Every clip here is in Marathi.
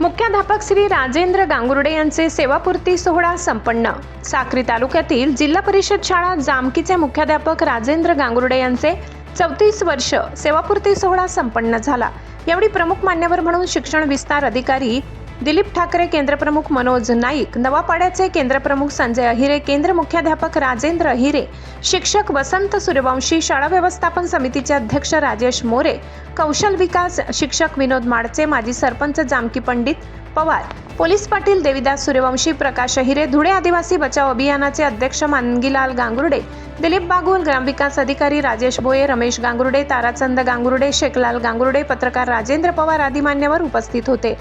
मुख्याध्यापक श्री राजेंद्र गांगुर्डे यांचे सेवापूर्ती सोहळा संपन्न। साक्री तालुक्यातील जिल्हा परिषद शाळा जामकीचे मुख्याध्यापक राजेंद्र गांगुर्डे यांचे 34 वर्ष सेवापूर्ती सोहळा संपन्न झाला। यावेळी प्रमुख मान्यवर म्हणून शिक्षण विस्तार अधिकारी दिलीप ठाकरे, केंद्रप्रमुख मनोज नाईक, नवापाड्याचे केंद्रप्रमुख संजय अहिरे, केंद्र मुख्याध्यापक राजेंद्र अहिरे, शिक्षक वसंत सूर्यवंशी, शाळा व्यवस्थापन समितीचे अध्यक्ष राजेश मोरे, कौशल विकास शिक्षक विनोद माडचे, माजी सरपंच जामकी पंडित पवार, पोलीस पाटील देविदास सूर्यवंशी, प्रकाश अहिरे, धुळे आदिवासी बचाव अभियानाचे अध्यक्ष मानगीलाल गांगुर्डे, दिलीप बागुल, ग्रामविकास अधिकारी राजेश बोये, रमेश गांगुर्डे, ताराचंद गांगुर्डे, शेखलाल गांगुर्डे, पत्रकार राजेंद्र पवार आदी मान्यवर उपस्थित होते।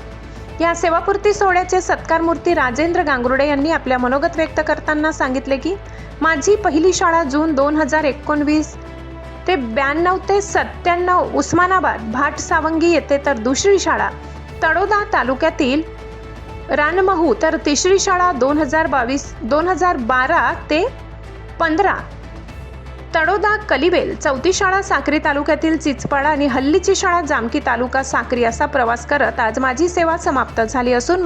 या सेवापूर्ती सोहळ्याचे सत्कारमूर्ती राजेंद्र गांगुर्डे यांनी आपल्या मनोगत व्यक्त करताना सांगितले की माझी पहिली शाळा जून 2019 ते 92 ते 97 उस्मानाबाद भाट सावंगी येथे, तर दुसरी शाळा तळोदा तालुक्यातील रानमहू, तर तिसरी शाळा 2012 ते 15 तळोदा कलिवेल, चौथी शाळा साक्री तालुक्यातील चिचपाडा आणि हल्लीची शाळा जामकी तालुका साक्री असा प्रवास करत आज माझी सेवा समाप्त झाली असून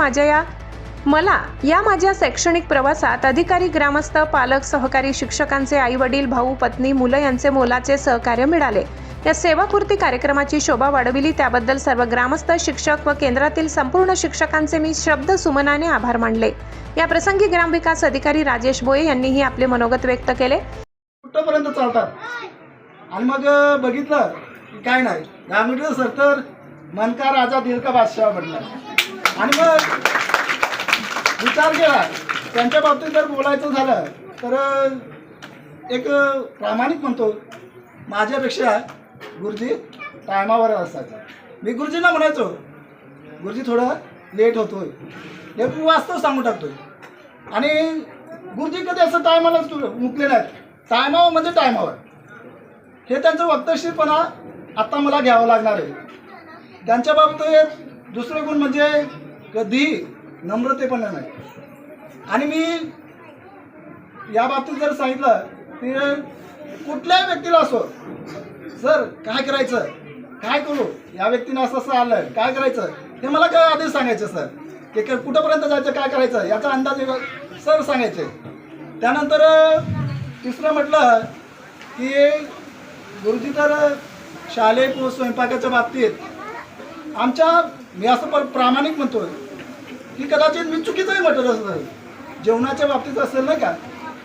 मला या माझ्या शैक्षणिक प्रवासात अधिकारी, ग्रामस्थ, पालक, सहकारी, शिक्षकांचे आई वडील, भाऊ, पत्नी, मुलं यांचे मोलाचे सहकार्य मिळाले। या सेवापूर्ती कार्यक्रमाची शोभा वाढविली त्याबद्दल सर्व ग्रामस्थ, शिक्षक व केंद्रातील संपूर्ण शिक्षकांचे मी शब्द सुमनाने आभार मानले। या प्रसंगी ग्रामविकास अधिकारी राजेश बोये यांनीही आपले मनोगत व्यक्त केले। कुठपर्यंत चालतात आणि मग बघितलं की काय नाही, गांगुर्डे सर तर मन का राजा दिल का बादशाह म्हटलं। आणि मग विचार केला त्यांच्या बाबतीत जर बोलायचं झालं तर एक प्रामाणिक म्हणतो, माझ्यापेक्षा गुरुजी टायमावर असायचं। मी गुरुजींना म्हणायचो, गुरुजी थोडं लेट होतोय, हे वास्तव सांगून टाकतोय। आणि गुरुजी कधी असं टायमाला मुकले नाहीत, टायमावर म्हणजे टायमावर। हे त्यांचं वक्तशीरपणा आत्ता मला घ्यावं लागणार आहे। त्यांच्या बाबतीत दुसरे गुण म्हणजे कधी नम्रतेपणा नाही। आणि मी या बाबतीत जर सांगितलं की कुठल्याही व्यक्तीला असो, सर काय करायचं, काय करू, या व्यक्तीनं असं आलं, काय करायचं, हे मला काय आधीच सांगायचं सर, की कुठंपर्यंत जायचं, काय करायचं याचा अंदाज सर सांगायचे। त्यानंतर तिसरं म्हटलं की गुरुजी तर शालेय स्वयंपाकाच्या बाबतीत मी असं प्रामाणिक म्हणतो की कदाचित मी चुकीचंही म्हटलं असतं, जेवणाच्या बाबतीत असेल नाही का,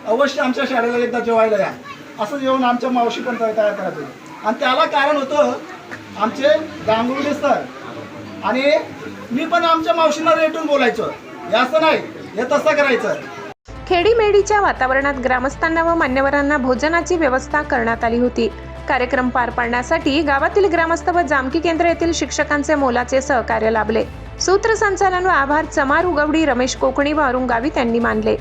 अवश्य आमच्या शाळेला एकदा जेवायला या, असं जेवण आमच्या मावशी पण तयार करायचं। आणि त्याला कारण होतं आमचे गांगुर्डे सर। आणि मी पण आमच्या मावशींना रेटून बोलायचो, हे असं नाही, हे तसं करायचं। खेडीमेडीच्या वातावरणात ग्रामस्थांना व मान्यवरांना भोजनाची व्यवस्था करण्यात आली होती। कार्यक्रम पार पाडण्यासाठी गावातील ग्रामस्थ व जामकी केंद्र येथील शिक्षकांचे मोलाचे सहकार्य लाभले। सूत्रसंचालन व आभार चमार उगवडी, रमेश कोकणी व अरुण गावित यांनी मानले।